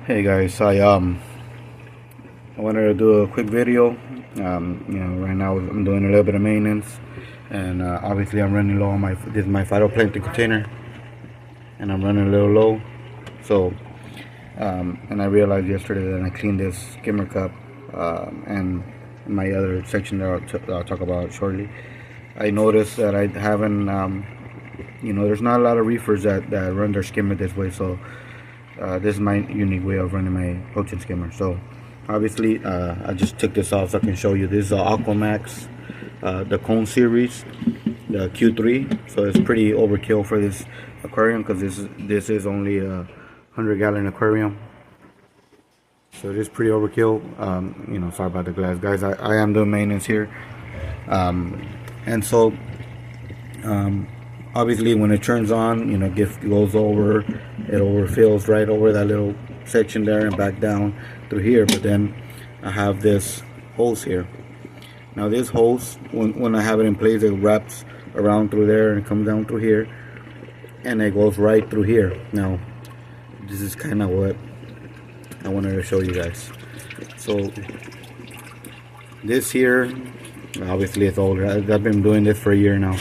Hey guys, I wanted to do a quick video. Right now I'm doing a little bit of maintenance, and obviously I'm running low on my. This is my phytoplankton container, and I'm running a little low. So, and I realized yesterday that I cleaned this skimmer cup, and my other section that I'll talk about shortly. I noticed that I haven't, there's not a lot of reefers that run their skimmer this way. So this is my unique way of running my protein skimmer. So obviously I just took this off so I can show you. This is Aquamax, the cone series, the Q3. So it's pretty overkill for this aquarium because this is only a 100-gallon aquarium. So it is pretty overkill. Sorry about the glass, guys. I am doing maintenance here, and so obviously when it turns on, it goes over, it overfills right over that little section there and back down through here. But then I have this hose here. Now this hose, when I have it in place, it wraps around through there and comes down through here, and it goes right through here. Now this is kind of what I wanted to show you guys. So this here, obviously it's older. I've been doing this for a year now.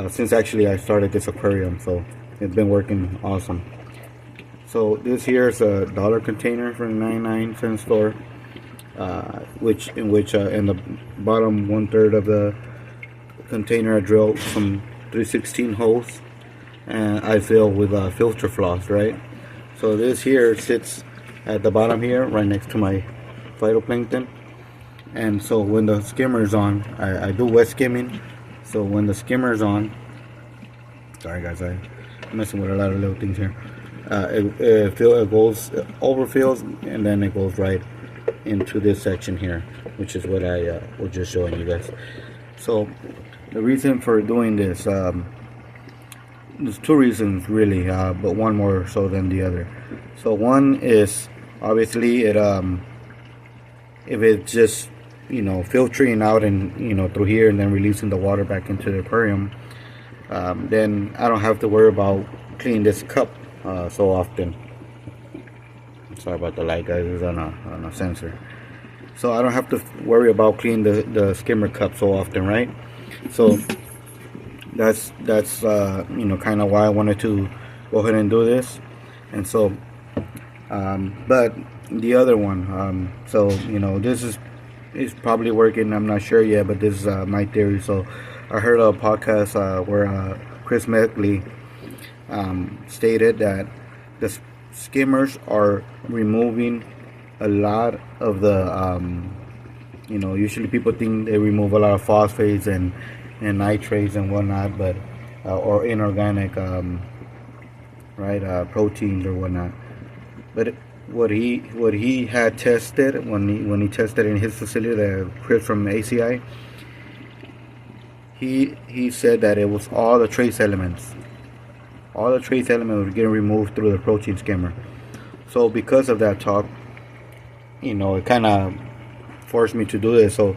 Since actually I started this aquarium, so it's been working awesome. So this here is a $1 container from the 99-cent store, in the bottom 1/3 of the container I drilled some 316 holes, and I fill with filter floss, right? So this here sits at the bottom here, right next to my phytoplankton, and so when the skimmer is on, I do wet skimming. So when the skimmer's on, sorry guys, I'm messing with a lot of little things here. It goes overfills, and then it goes right into this section here, which is what I was just showing you guys. So the reason for doing this, there's two reasons really, but one more so than the other. So one is obviously if it's just filtering out and through here and then releasing the water back into the aquarium, then I don't have to worry about cleaning this cup so often. Sorry about the light, guys. It's on a sensor, so I don't have to worry about cleaning the skimmer cup so often, right? So that's kind of why I wanted to go ahead and do this. And so but the other one, this is probably working. I'm not sure yet, but this is my theory. So I heard a podcast where Chris Medley stated that the skimmers are removing a lot of the usually people think they remove a lot of phosphates and nitrates and whatnot, but or inorganic proteins or whatnot. But what he had tested when he tested in his facility, the Chris from ACI, he said that it was all the trace elements. All the trace elements were getting removed through the protein skimmer. So because of that talk, it kind of forced me to do this. So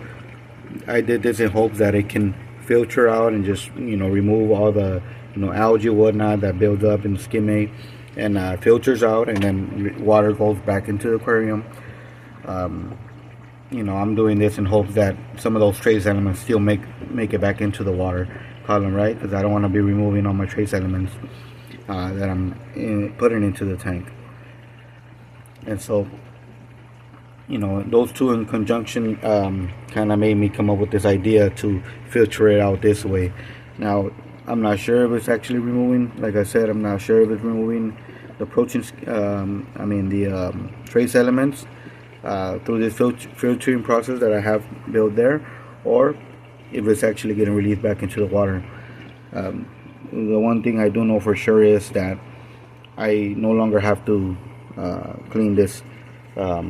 I did this in hopes that it can filter out and just remove all the algae and whatnot that builds up in the skimmate, and filters out, and then water goes back into the aquarium. I'm doing this in hopes that some of those trace elements still make it back into the water column, right? Because I don't want to be removing all my trace elements that I'm putting into the tank. And so those two in conjunction kind of made me come up with this idea to filter it out this way. Now I'm not sure if it's actually removing, like I said, I'm not sure if it's removing the proteins, the trace elements through this filtering process that I have built there, or if it's actually getting released back into the water. The one thing I do know for sure is that I no longer have to clean this. I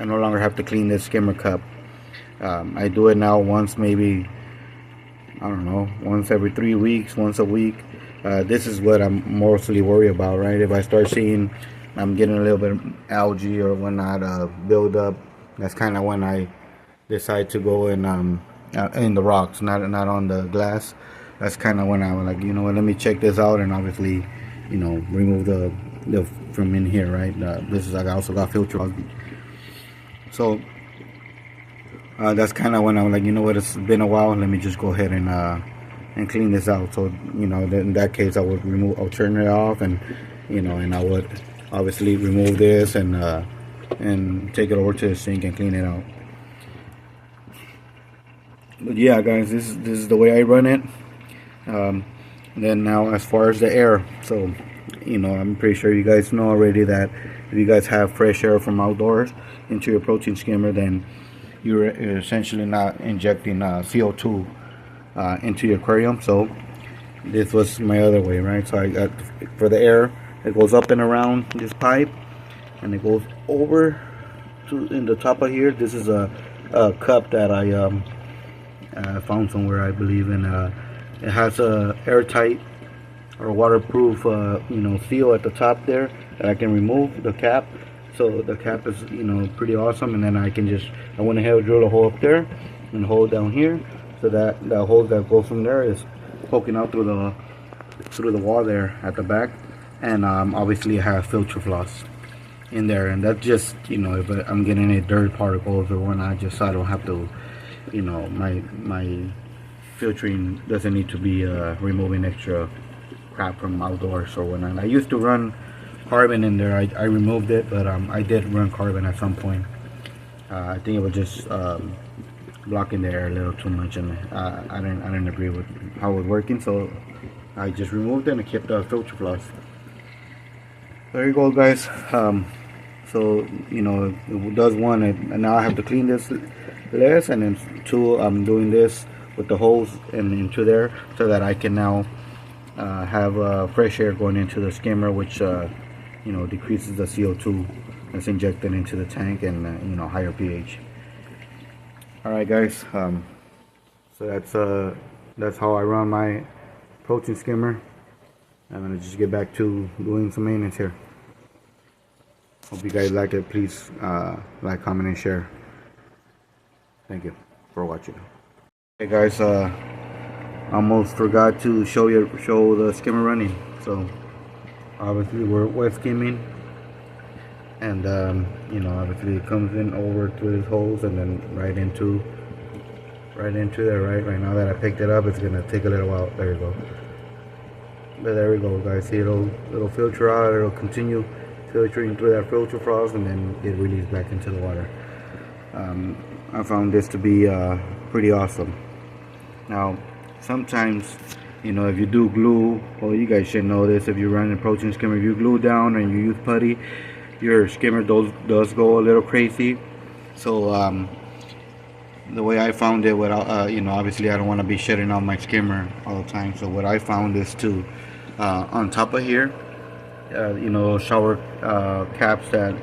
no longer have to clean this skimmer cup. I do it now once, maybe, I don't know, once every 3 weeks, once a week. This is what I'm mostly worried about, right? If I start seeing I'm getting a little bit of algae or whatnot build up, that's kind of when I decide to go in the rocks, not on the glass. That's kind of when I was like, let me check this out, and obviously, remove the from in here, right? This is, I also got filter. So that's kind of when I'm like, you know what, it's been a while, let me just go ahead and clean this out. So, you know, in that case, I'll turn it off, and, you know, and I would obviously remove this and take it over to the sink and clean it out. But yeah, guys, this is the way I run it. Then now, as far as the air, so, you know, I'm pretty sure you guys know already that if you guys have fresh air from outdoors into your protein skimmer, then you're essentially not injecting CO2 into your aquarium. So this was my other way, right? So I got, for the air, it goes up and around this pipe, and it goes over to in the top of here. This is a cup that I found somewhere, I believe, and it has a airtight or waterproof you know, seal at the top there that I can remove the cap. So the cap is, you know, pretty awesome. And then I went ahead and drilled a hole up there and a hole down here, so that the hole that goes from there is poking out through the wall there at the back. And obviously I have filter floss in there, and that's just, you know, if I'm getting any dirt particles or whatnot, just so I don't have to, you know, my filtering doesn't need to be removing extra crap from outdoors or whatnot. I used to run carbon in there. I removed it, but I did run carbon at some point. I think it was just blocking the air a little too much, and I didn't agree with how it was working, so I just removed it and kept the filter floss. There you go, guys. So, you know, it does one, and now I have to clean this less, and then two, I'm doing this with the hose and into there, so that I can now have fresh air going into the skimmer, which you know, decreases the CO2 that's injected into the tank, and you know, higher pH. All right, guys. So that's how I run my protein skimmer. I'm gonna just get back to doing some maintenance here. Hope you guys liked it. Please like, comment, and share. Thank you for watching. Hey guys, almost forgot to show the skimmer running. So obviously we're wet skimming, and you know, obviously it comes in over through this hose and then right into there. Right now that I picked it up, it's gonna take a little while. There you go. But there we go, guys. See, it'll filter out. It'll continue filtering through that filter frost, and then it releases back into the water. I found this to be pretty awesome. Now, sometimes, you know, if you do glue, well, you guys should know this, if you run a protein skimmer, if you glue down and you use putty, your skimmer does go a little crazy. So the way I found it, without you know, obviously I don't want to be shutting off my skimmer all the time, so what I found is to on top of here, you know, shower caps that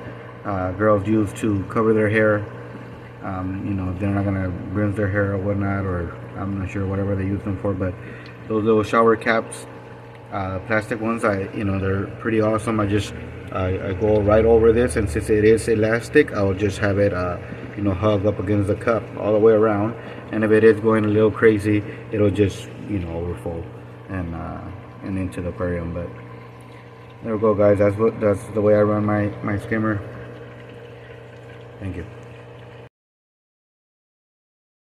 girls use to cover their hair. You know, they're not gonna rinse their hair or whatnot, or I'm not sure, whatever they use them for, but those little shower caps, plastic ones, you know, they're pretty awesome. I go right over this, and since it is elastic, I'll just have it you know, hug up against the cup all the way around, and if it is going a little crazy, it'll just, you know, overflow and into the aquarium. But there we go, guys. That's the way I run my skimmer. Thank you.